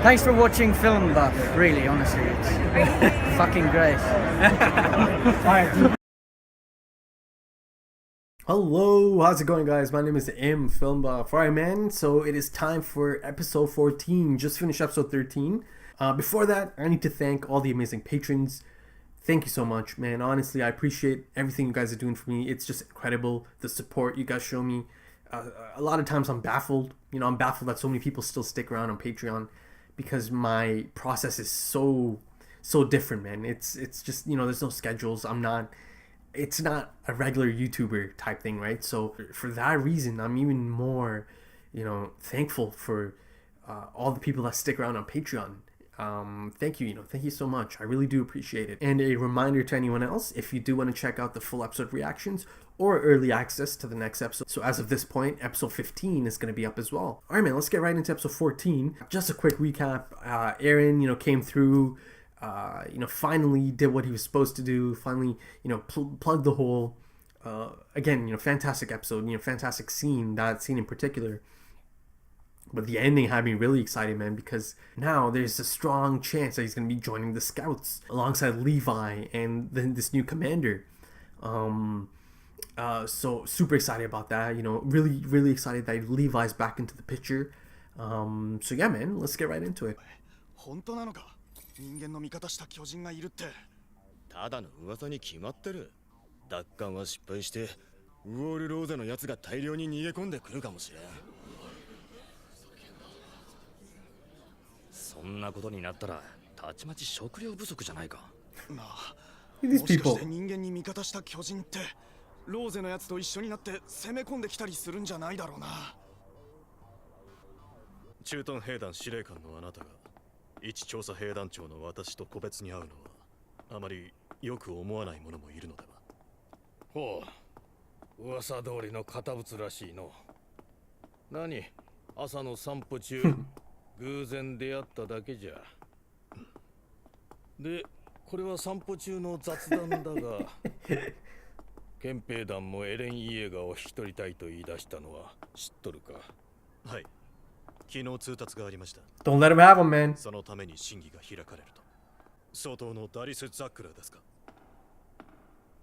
Thanks for watching Film Buff, really, honestly. It's fucking great. Hello, how's it going, guys? My name is Film Buff. Alright, man, so it is time for episode 14. Just finished episode 13. Before that, I need to thank all the amazing patrons. Thank you so much, man. Honestly, I appreciate everything you guys are doing for me. It's just incredible, the support you guys show me. A lot of times I'm baffled. I'm baffled that so many people still stick around on Patreon because my process is so different, man. It's just, there's no schedules. It's not a regular YouTuber type thing, right? So for that reason, I'm even more, thankful for all the people that stick around on Patreon. Thank you, thank you so much. I really do appreciate it. And a reminder to anyone else, if you do want to check out the full episode reactions or early access to the next episode. So as of this point, episode 15 is going to be up as well. All right, man, let's get right into episode 14. Just a quick recap. Aaron, came through, finally did what he was supposed to do. Finally, plugged the hole. Again, fantastic episode, fantastic scene, that scene in particular. But the ending had me really excited, man, because now there's a strong chance that he's going to be joining the Scouts alongside Levi and then this new commander. So super excited about that. Really, really excited that Levi's back into the picture. So yeah, man, let's get right into it. 本当なのか人間の味方した巨人がいるってただの噂に決まってる奪還は失敗してウォールローゼのやつが大量に逃げ込んでくるかもしれんそんなことになったらたちまち食料不足じゃないかなあ These もしかし people. て人間に味方した巨人ってローゼのやつと一緒になって攻め込んできたりするんじゃないだろうな駐屯兵団司令官のあなたが一調査兵団長の私と個別に会うのはあまりよく思わない者もいるのではほう噂通りの堅物らしいの何朝の散歩中偶然出会っただけじゃでこれは散歩中の雑談だが憲兵団もエレン・イエーガーを引き取りたいと言い出したのは知っとるかはい昨日通達がありました Don't let him have him, man. そのために審議が開かれると相当のダリス・ザックラーですか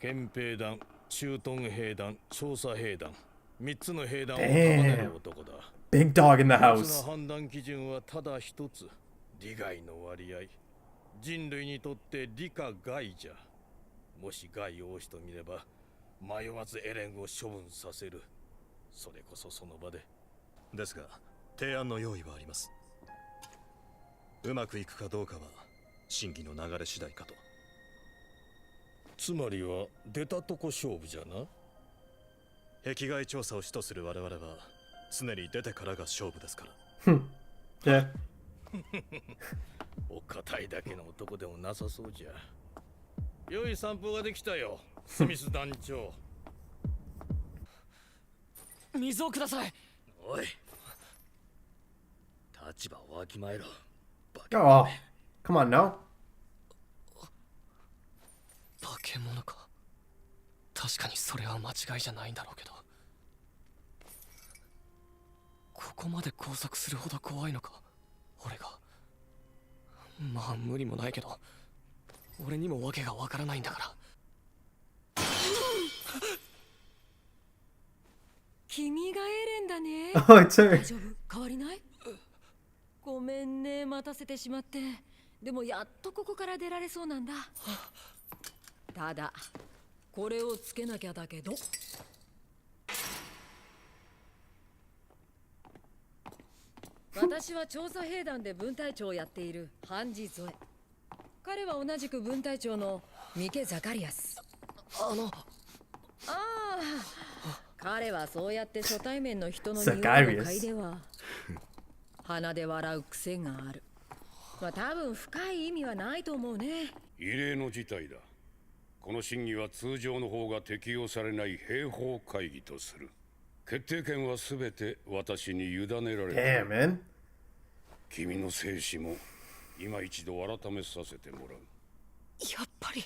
憲兵団駐屯兵団調査兵団3つの兵団を束ねる男だ Big dog in the 一つ house. の判断基準はただ一つ利害の割合人類にとって利か害じゃもし害を押しと見れば迷わずエレンを処分させるそれこそその場でですが提案の用意はありますうまくいくかどうかは審議の流れ次第かとつまりは出たとこ勝負じゃな壁外調査を主とする我々は常に出てからが勝負ですから Yeah. お堅いだけの男でもなさそうじゃ良い散歩ができたよスミス団長水をくださいおい立場をわきまえろ Oh, come on now. 化け物か確かにそれは間違いじゃないんだろうけどここまで拘束するほど怖いのか俺がまあ無理もないけど俺にも訳がわからないんだから君がエレンだね Oh, it's her. 大丈夫変わりないごめんね待たせてしまってでもやっとここから出られそうなんだただこれをつけなきゃだけど私は調査兵団で分隊長をやっているハンジ・ゾエ彼は同じく分隊長のミケ・ザカリアス彼はそうやって初対面の人の匂いを嗅いでは鼻で笑う癖があるまあ多分深い意味はないと思うね異例の事態だこの審議は通常の方が適用されない兵法会議とする決定権はすべて私に委ねられた Damn, man. 君の生死も今一度改めさせてもらうやっぱり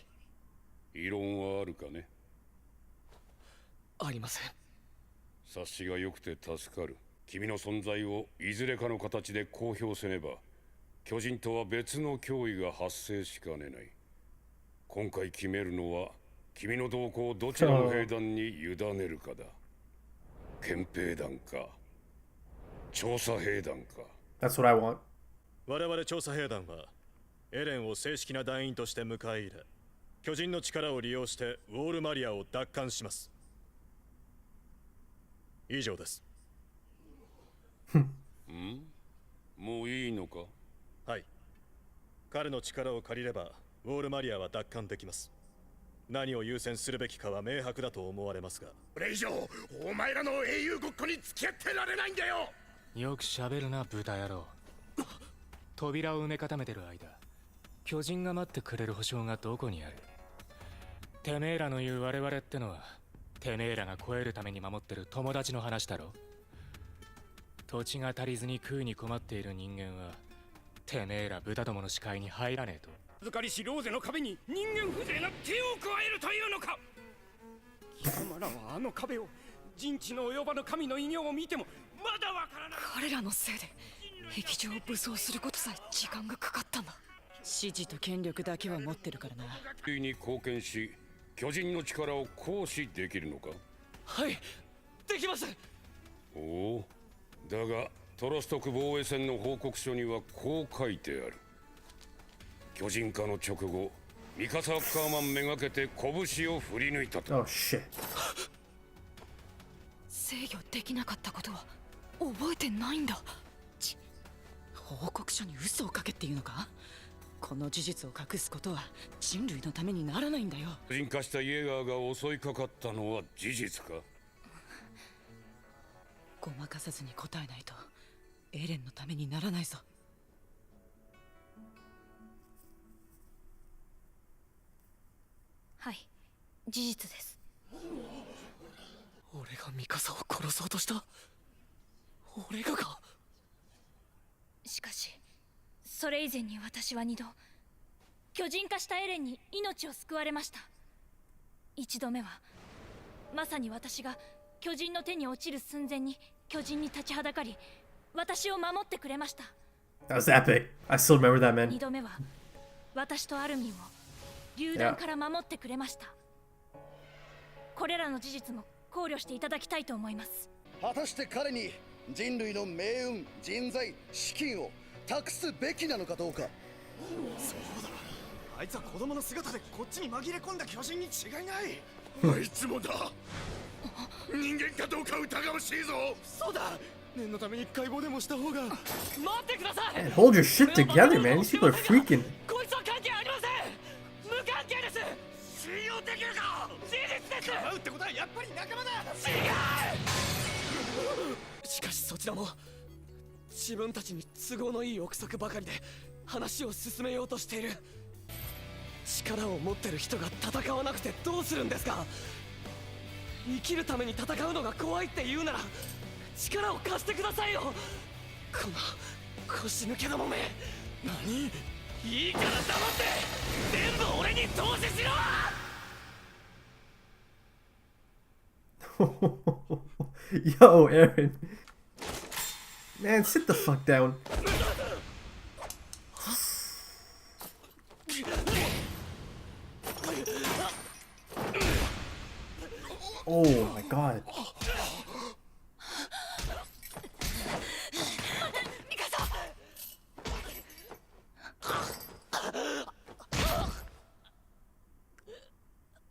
異論はあるかねありません察しが良くて助かる君の存在をいずれかの形で公表せねば巨人とは別の脅威が発生しかねない。今回決めるのは君の動向をどちらの兵団に委ねるかだ。憲兵団か調査兵団か。 That's what I want. 我々調査兵団はエレンを正式な団員として迎え入れ、巨人の力を利用してウォールマリアを奪還します。以上です。もういいのか。はい。彼の力を借りればウォールマリアは奪還できます。何を優先するべきかは明白だと思われますが。これ以上お前らの英雄ごっこに付き合ってられないんだよ。よく喋るな豚野郎。扉を埋め固めてる間、巨人が待ってくれる保証がどこにある。てめえらの言う我々ってのはてめえらが超えるために守ってる友達の話だろ。土地が足りずに食うに困っている人間はてめえら豚どもの視界に入らねえと。預かりしローゼの壁に人間風情な手を加えるというのか。貴様らはあの壁を人知の及ばぬ神の異形を見てもまだわからない。彼らのせいで壁上を武装することさえ時間がかかったんだ。指示と権力だけは持ってるからな。に貢献し巨人の力を行使できるのか。はい、できます。おお、だがトロストク防衛戦の報告書にはこう書いてある。巨人化の直後、ミカサ・アッカーマンめがけて拳を振り抜いたと。Oh shit. 制御できなかったことは覚えてないんだ。報告書に嘘を書けっていうのか。この事実を隠すことは人類のためにならないんだよ。巨人化したイエガーが襲いかかったのは事実か。ごまかさずに答えないとエレンのためにならないぞ。はい、事実です。俺がミカサを殺そうとした？俺がか？しかしそれ以前に私は2度巨人化したエレンに命を救われました。1度目はまさに私が巨人の手に落ちる寸前に巨人に立ちはだかり私を守ってくれました。 That was epic. I still remember that, man. 2度目は私とアルミンを榴弾から守ってくれました。これらの事実も考慮していただきたいと思います。果たして彼に人類の命運、人材、資金を託すべきなのかどうか。そうだ、あいつは子供の姿でこっちに紛れ込んだ巨人に違いない。あいつもだ。人間かどうか疑わしいぞ。そうだ、念のために解剖でもした方が。待ってください。 Man, hold your shit together, man. These people are freaking. こいつは関係ありません。無関係です。信用できるか。事実です。会うってことはやっぱり仲間だ。違う。しかしそちらも自分たちに都合のいい憶測ばかりで話を進めようとしている。力を持ってる人が戦わなくてどうするんですか。生きるために戦うのが怖いって言うなら力を貸してくださいよ。この腰抜けどもめ。何？いいから黙って全部俺に投資しろ。Yo, Aaron. Man, sit the fuck down. Oh my god.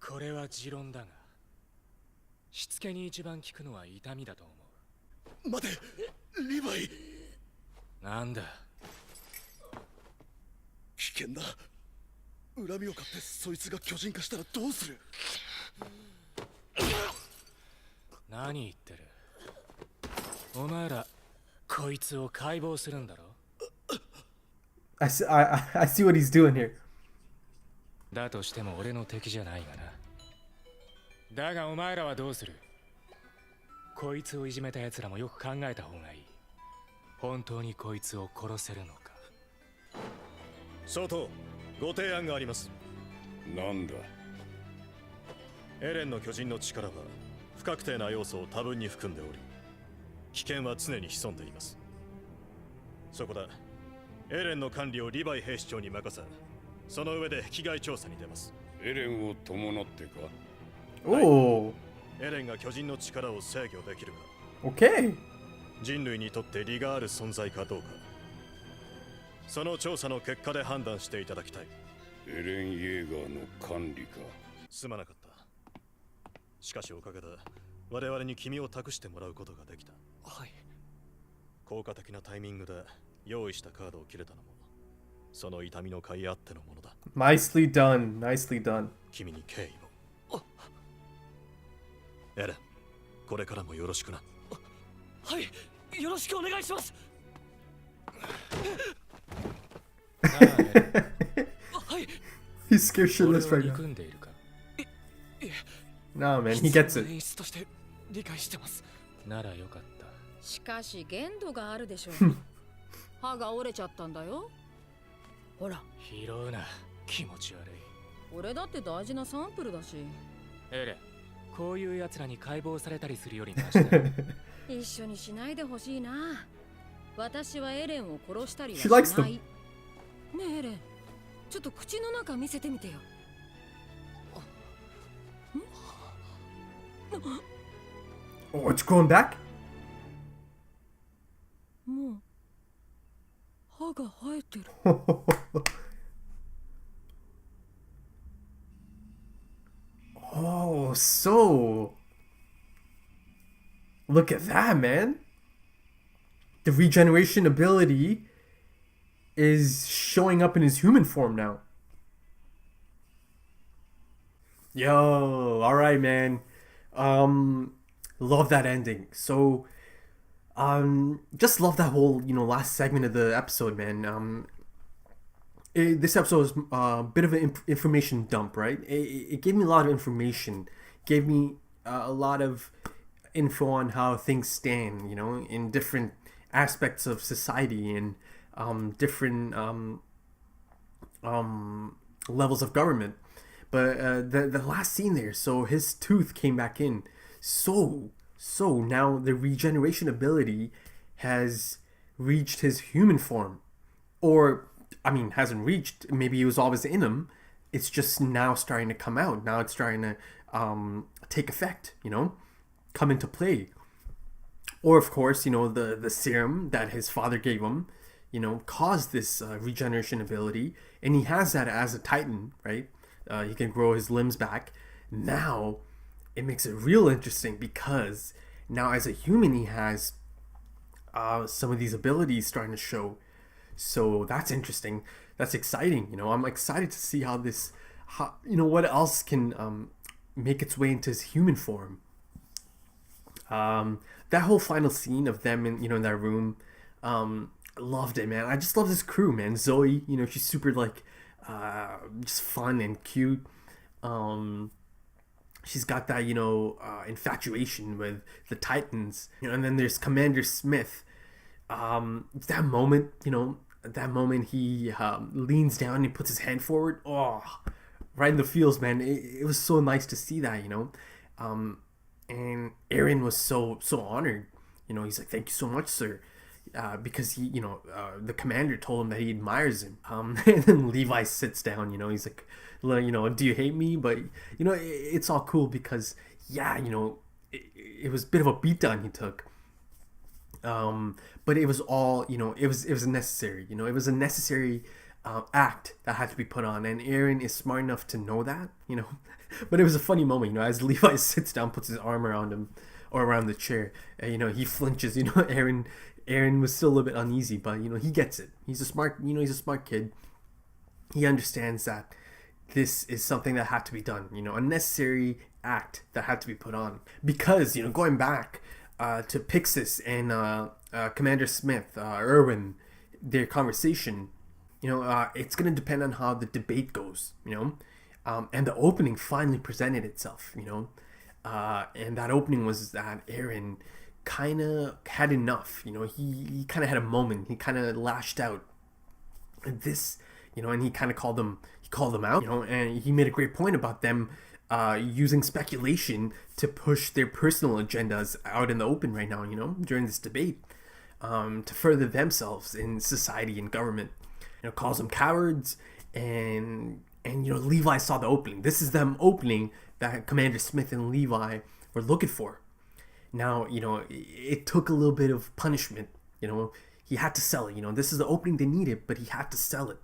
これは持論だが、しつけに一番効くのは痛みだと思う。待て、リヴァイ。なんだ。危険だ。恨みを買ってそいつが巨人化したらどうする。何言ってる。お前らこいつを解剖するんだろ。 I see what he's doing here. だとしても俺の敵じゃないがな。だがお前らはどうする。こいつをいじめた奴らもよく考えた方がいい。本当にこいつを殺せるのか。総統、ご提案があります。なんだ。エレンの巨人の力は不確定な要素を多分に含んでおり、危険は常に潜んでいます。そこでエレンの管理をリヴァイ兵士長に任せ、その上で被害調査に出ます。エレンを伴ってか。Oh, エレンが巨人の力を制御できるか、 okay. 人類にとって利がある存在かどうか、その調査の結果で判断していただきたい。エレン・イェーガーの管理か。すまなかった。しかしおかげで我々に君を託してもらうことができた。はい。効果的なタイミングで用意したカードを切れたのもその痛みの甲斐あってのものだ。 Nicely done. Nicely done. 君に敬意を。エレン、これからもよろしくな。はい、よろしくお願いします。はい。 He's scared shitless right now. 憎んでいるか。Nah, man, he gets 演 it. 出として理解してます。ならよかった。しかし限度があるでしょう。歯が折れちゃったんだよ。ほら。拾うな、気持ち悪い。俺だって大事なサンプルだし。エレン、こういう奴らに解剖されたりするよりマシだ。一緒にしないでほしいな。私はエレンを殺したりは She likes しな them. い。ねえエレン、ちょっと口の中見せてみてよ。Oh, it's growing back? もう歯が生えてる。Oh, so look at that, man. The regeneration ability is showing up in his human form now. Yo, all right, man. Love that ending. So, just love that whole, last segment of the episode, man. This episode was a bit of an information dump, right? It gave me a lot of information. Gave me a lot of info on how things stand, in different aspects of society and different levels of government. But the last scene there, so his tooth came back in. So now the regeneration ability has reached his human form. Or, hasn't reached. Maybe it was always in him. It's just now starting to come out. Now it's starting to take effect, come into play. Or, of course, the serum that his father gave him, caused this regeneration ability. And he has that as a Titan, right? He can grow his limbs back. Now, it makes it real interesting because now as a human, he has some of these abilities starting to show. So that's interesting. That's exciting. I'm excited to see how what else can make its way into his human form. That whole final scene of them in that room, loved it, man. I just love this crew, man. Zoe, she's super just fun and cute. She's got that infatuation with the Titans, and then there's Commander Smith. That moment he leans down and he puts his hand forward. Oh, right in the feels, man. It was so nice to see that, and Aaron was so honored. He's like, "Thank you so much, sir," because he, the commander told him that he admires him. And then Levi sits down. He's like, "Do you hate me?" But it's all cool because it was a bit of a beatdown he took. But it was all, it was necessary. It was a necessary act that had to be put on, and Aaron is smart enough to know that. But it was a funny moment, as Levi sits down, puts his arm around him or around the chair, and, he flinches. Aaron was still a little bit uneasy, but he gets it. He's a smart kid. He understands that this is something that had to be done. A necessary act that had to be put on because going back to Pixis and Commander Smith, Irwin, their conversation, it's going to depend on how the debate goes, and the opening finally presented itself, and that opening was that Aaron kind of had enough, he kind of had a moment, he kind of lashed out, and this, and he kind of called them out, and he made a great point about them using speculation to push their personal agendas out in the open right now, during this debate, to further themselves in society and government. calls them cowards, and Levi saw the opening. This is them opening that Commander Smith and Levi were looking for. Now, it took a little bit of punishment. He had to sell it. This is the opening they needed, but he had to sell it.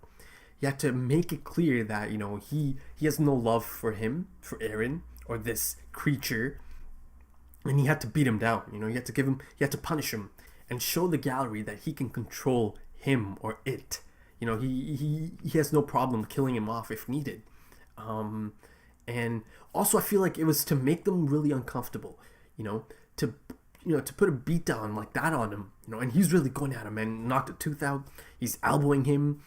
He had to make it clear that, he has no love for him, for Eren, or this creature. And he had to beat him down. He had to punish him and show the gallery that he can control him or it. He has no problem killing him off if needed. And also I feel like it was to make them really uncomfortable, to put a beat down like that on him, and he's really going at him and knocked a tooth out. He's elbowing him,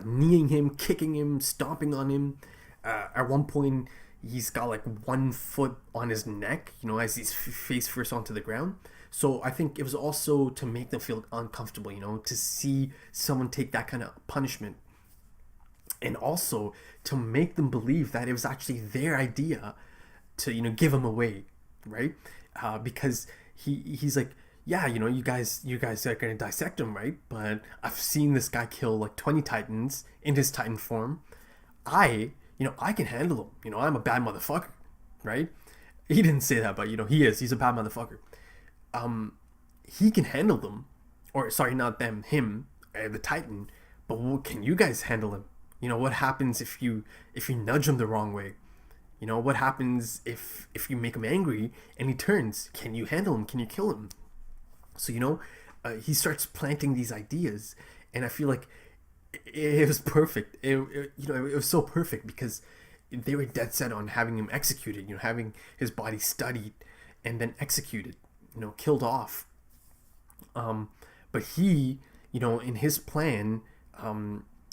kneeing him, kicking him, stomping on him. At one point, he's got like 1 foot on his neck, as he's face first onto the ground. So I think it was also to make them feel uncomfortable, to see someone take that kind of punishment. And also to make them believe that it was actually their idea to, give him away, right? Because he's like, yeah, you guys are gonna dissect him, right? But I've seen this guy kill like 20 Titans in his Titan form. I can handle him. I'm a bad motherfucker, right? He didn't say that, but he's a bad motherfucker. He can handle them, or sorry, not them, him, the Titan. But can you guys handle him? What happens if you nudge him the wrong way? What happens if you make him angry and he turns? Can you handle him? Can you kill him? So he starts planting these ideas, and I feel like it was perfect. It was so perfect because they were dead set on having him executed. Having his body studied and then executed. Killed off. But he, in his plan,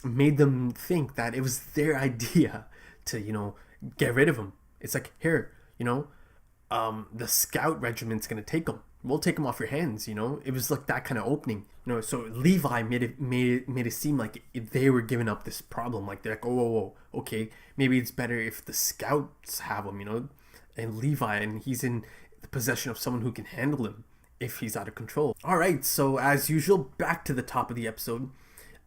made them think that it was their idea to, get rid of him. It's like, here, the scout regiment's gonna take him. We'll take him off your hands. It was like that kind of opening. So Levi made it seem like they were giving up this problem. Like they're like, oh, okay, maybe it's better if the scouts have him. And Levi, and he's in the possession of someone who can handle him if he's out of control. All right, so as usual, back to the top of the episode.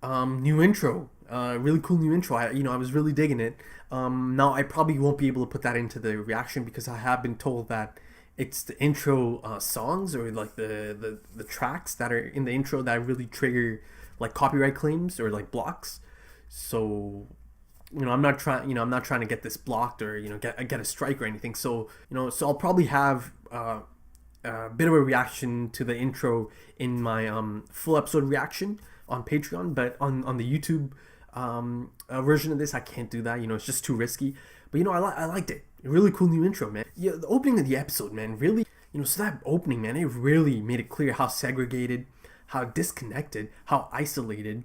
New intro, really cool new intro. I was really digging it. Now I probably won't be able to put that into the reaction because I have been told that it's the intro songs or like the tracks that are in the intro that really trigger like copyright claims or like blocks. So I'm not trying to get this blocked or get a strike or anything. So so I'll probably have a bit of a reaction to the intro in my full episode reaction on Patreon, but on the YouTube version of this I can't do that. It's just too risky. But I liked it. A really cool new intro, man. Yeah, the opening of the episode, man, really, so that opening, man, it really made it clear how segregated, how disconnected, how isolated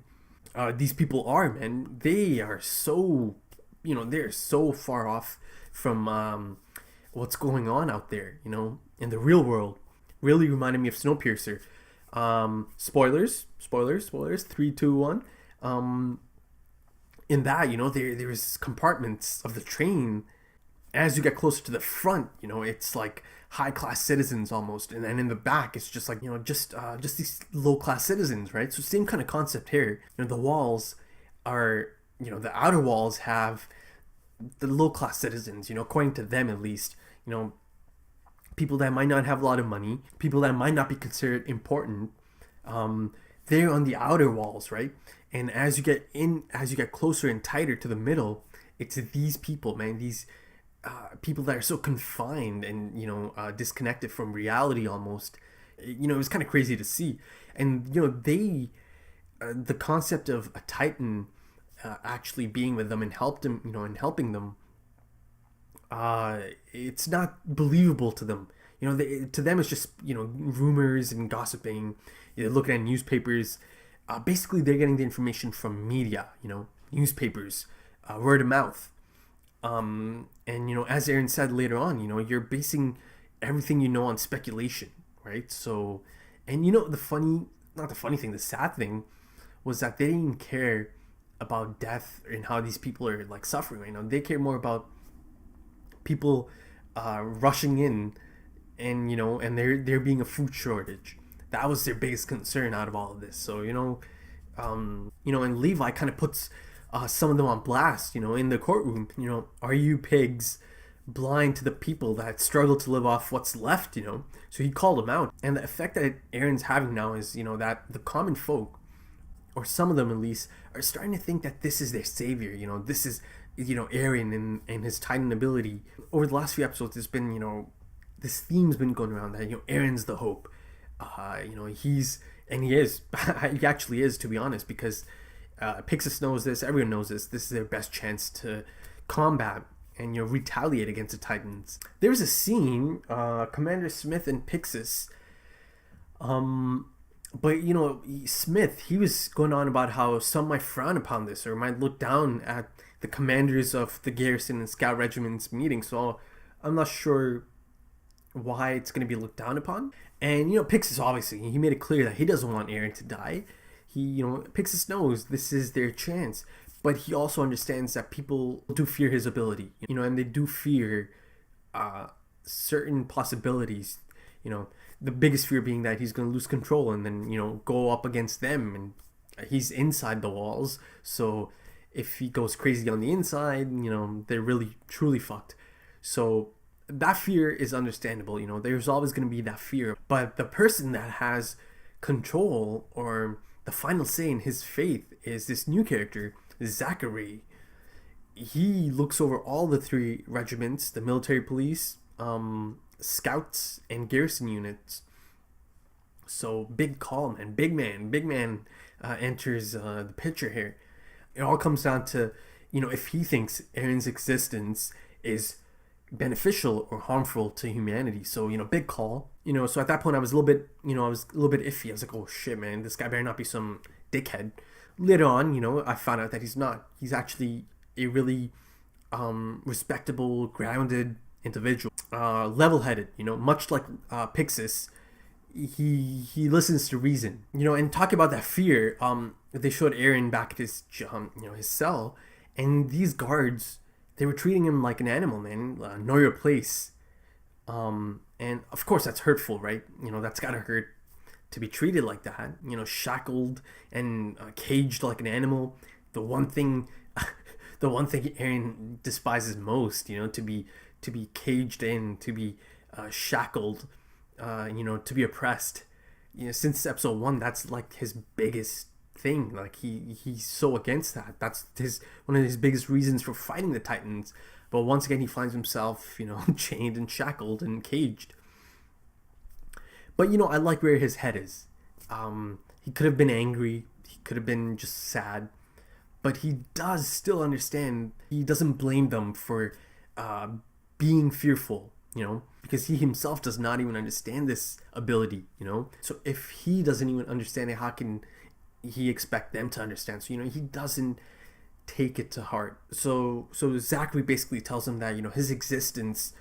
these people are, man. They are so, they're so far off from what's going on out there, in the real world. Really reminded me of Snowpiercer. Spoilers, 3, 2, 1. In that, there's compartments of the train. As you get closer to the front, it's like high-class citizens almost, and then in the back it's just like just these low-class citizens, right? So same kind of concept here. The walls are, the outer walls have the low-class citizens, according to them at least, people that might not have a lot of money, people that might not be considered important. They're on the outer walls, right? And as you get closer and tighter to the middle, it's these people, man, these people that are so confined and disconnected from reality almost. It was kind of crazy to see. And they the concept of a Titan actually being with them and helping them, it's not believable to them. To them it's just rumors and gossiping. They're looking at newspapers. Basically they're getting the information from media, newspapers, word of mouth. And as Eren said later on, you're basing everything on speculation, right? So, and the sad thing was that they didn't care about death and how these people are like suffering right now. They care more about people rushing in, and and there being a food shortage. That was their biggest concern out of all of this. So and Levi kind of puts some of them on blast, in the courtroom. Are you pigs blind to the people that struggle to live off what's left? So he called them out. And the effect that Aaron's having now is, that the common folk, or some of them at least, are starting to think that this is their savior. This is, Aaron and his Titan ability. Over the last few episodes, there's been, this theme's been going around that, Aaron's the hope. And he is. He actually is, to be honest, because Pixis knows this, everyone knows this. This is their best chance to combat and retaliate against the Titans. There's a scene, Commander Smith and Pixis, but Smith, he was going on about how some might frown upon this or might look down at the commanders of the garrison and scout regiments meeting. So I'm not sure why it's going to be looked down upon. And Pixis, obviously, he made it clear that he doesn't want Aaron to die. Pixis knows this is their chance, but he also understands that people do fear his ability, and they do fear certain possibilities. The biggest fear being that he's going to lose control and then go up against them, and he's inside the walls. So if he goes crazy on the inside, they're really truly fucked. So that fear is understandable. There's always going to be that fear, but the person that has control or the final say in his faith is this new character, Zachary. He looks over all the 3 regiments, the military police, scouts, and garrison units. So big call, man. Big man enters the picture here. It all comes down to, if he thinks Aaron's existence is beneficial or harmful to humanity. So, big call. So at that point I was a little bit, iffy. I was like, oh shit, man, this guy better not be some dickhead. Later on, I found out that he's not. He's actually a really respectable, grounded individual, level-headed, much like Pixis. He listens to reason, and talking about that fear, they showed Aaron back at his his cell, and these guards, they were treating him like an animal, man. Know your place. And of course that's hurtful, right? That's gotta hurt to be treated like that, shackled and caged like an animal. The one thing Aaron despises most, to be caged in, to be shackled, to be oppressed. Since episode 1, that's like his biggest thing. Like he's so against that. That's one of his biggest reasons for fighting the Titans. But once again, he finds himself, chained and shackled and caged. But I like where his head is. He could have been angry. He could have been just sad. But he does still understand. He doesn't blame them for being fearful, because he himself does not even understand this ability, So if he doesn't even understand it, how can he expect them to understand? So, he doesn't take it to heart. So Zachary basically tells him that, his existence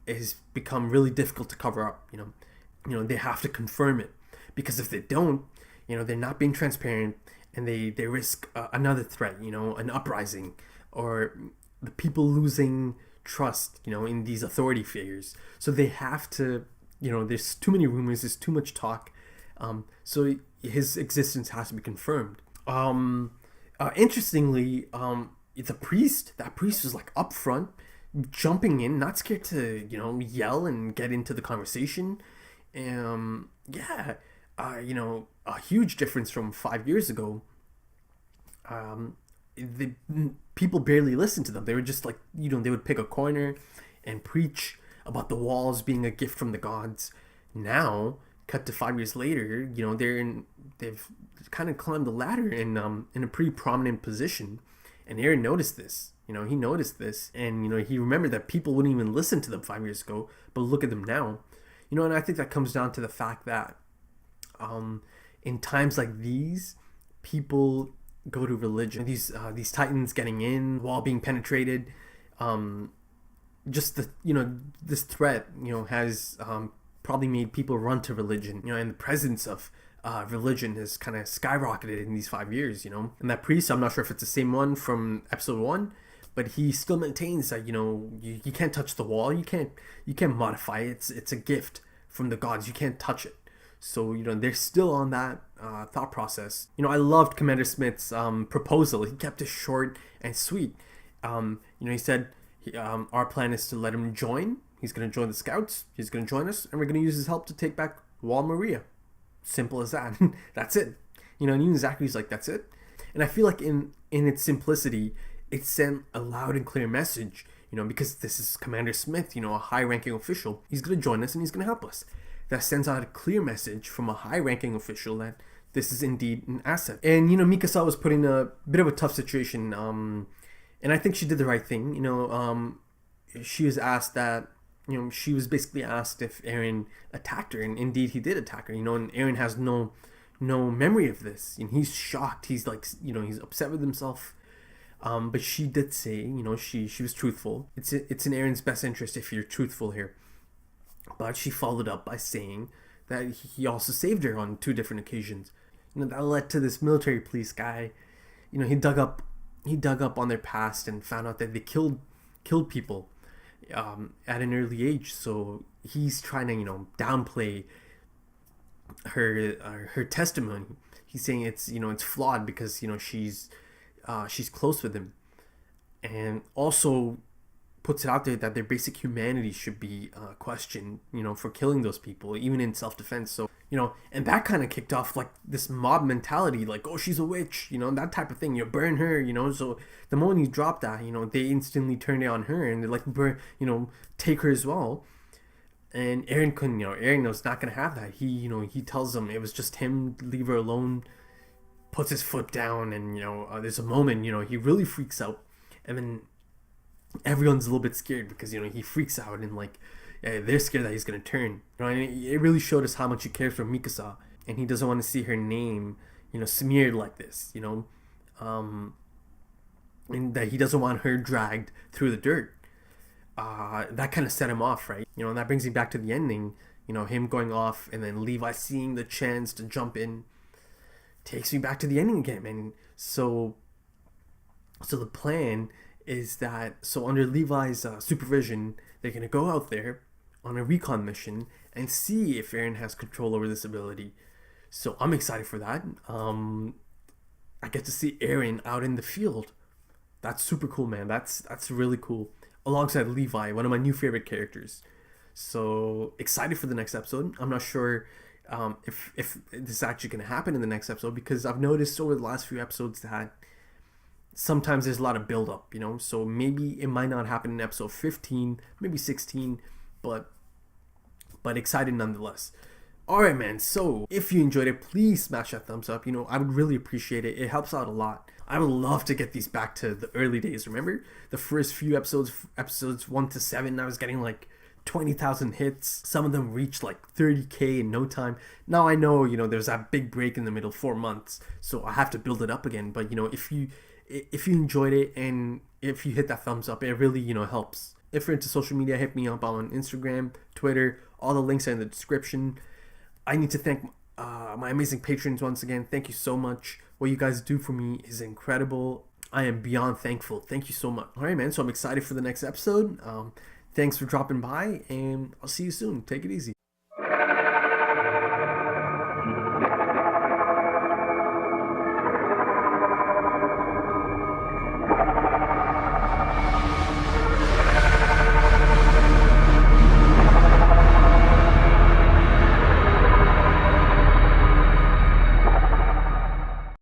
has become really difficult to cover up, they have to confirm it, because if they don't, they're not being transparent, and they risk another threat, an uprising, or the people losing trust, in these authority figures. So they have to, there's too many rumors, there's too much talk, so his existence has to be confirmed. Interestingly, that priest was like up front, jumping in, not scared to, yell and get into the conversation. A huge difference from 5 years ago. The people barely listened to them. They were just like, they would pick a corner and preach about the walls being a gift from the gods. Now, cut to 5 years later, they've kind of climbed the ladder in a pretty prominent position. And Aaron noticed this. He noticed this, and he remembered that people wouldn't even listen to them 5 years ago. But look at them now. And I think that comes down to the fact that in times like these, people go to religion. These Titans getting in, wall being penetrated, just the this threat has probably made people run to religion. And the presence of religion has kind of skyrocketed in these 5 years. And that priest, I'm not sure if it's the same one from episode 1, but he still maintains that you can't touch the wall. You can't modify it. It's a gift from the gods. You can't touch it. So, they're still on that thought process. I loved Commander Smith's proposal. He kept it short and sweet. He said, our plan is to let him join. He's going to join the scouts. He's going to join us. And we're going to use his help to take back Wall Maria. Simple as that. That's it. And even Zachary's like, that's it. And I feel like in its simplicity, it sent a loud and clear message, because this is Commander Smith, a high-ranking official. He's going to join us and he's going to help us. That sends out a clear message from a high-ranking official that this is indeed an asset. And, Mikasa was put in a bit of a tough situation. And I think she did the right thing. She was asked that, she was basically asked if Eren attacked her. And indeed, he did attack her, and Eren has no memory of this. And he's shocked. He's like, he's upset with himself. But she did say, she was truthful. It's in Eren's best interest if you're truthful here. But she followed up by saying that he also saved her on 2 different occasions. That led to this military police guy. He dug up on their past and found out that they killed people at an early age. So he's trying to downplay her testimony. He's saying it's flawed because she's close with him, and also puts it out there that their basic humanity should be questioned, for killing those people, even in self-defense. So, and that kind of kicked off like this mob mentality, like, oh, she's a witch, that type of thing. You burn her, So the moment he dropped that, they instantly turned it on her and they're like, burn, take her as well. And Eren couldn't, Eren was not gonna have that. He tells them it was just him, leave her alone. Puts his foot down, and there's a moment, he really freaks out, and then everyone's a little bit scared because he freaks out, and like they're scared that he's gonna turn. And it really showed us how much he cares for Mikasa, and he doesn't want to see her name smeared like this, and that he doesn't want her dragged through the dirt. That kind of set him off, right? And that brings me back to the ending, him going off, and then Levi seeing the chance to jump in. Takes me back to the ending again, and so the plan is that, under Levi's supervision, they're gonna go out there on a recon mission and see if Eren has control over this ability. So I'm excited for that. I get to see Eren out in the field. That's super cool, man. That's really cool. Alongside Levi, one of my new favorite characters. So excited for the next episode. I'm not sure if this is actually going to happen in the next episode, because I've noticed over the last few episodes that sometimes there's a lot of build up, so maybe it might not happen in episode 15, maybe 16, but excited nonetheless. Alright, man, so if you enjoyed it, please smash that thumbs up. I would really appreciate it. It helps out a lot. I would love to get these back to the early days. Remember the first few episodes 1 to 7, I was getting like 20,000 hits. Some of them reached like 30k in no time. Now I know, there's that big break in the middle, 4 months, so I have to build it up again. But if you enjoyed it, and if you hit that thumbs up, it really helps. If you're into social media, hit me up on Instagram, Twitter. All the links are in the description. I need to thank my amazing patrons once again. Thank you so much. What you guys do for me is incredible. I am beyond thankful. Thank you so much. Alright, man, so I'm excited for the next episode. Thanks for dropping by, and I'll see you soon. Take it easy.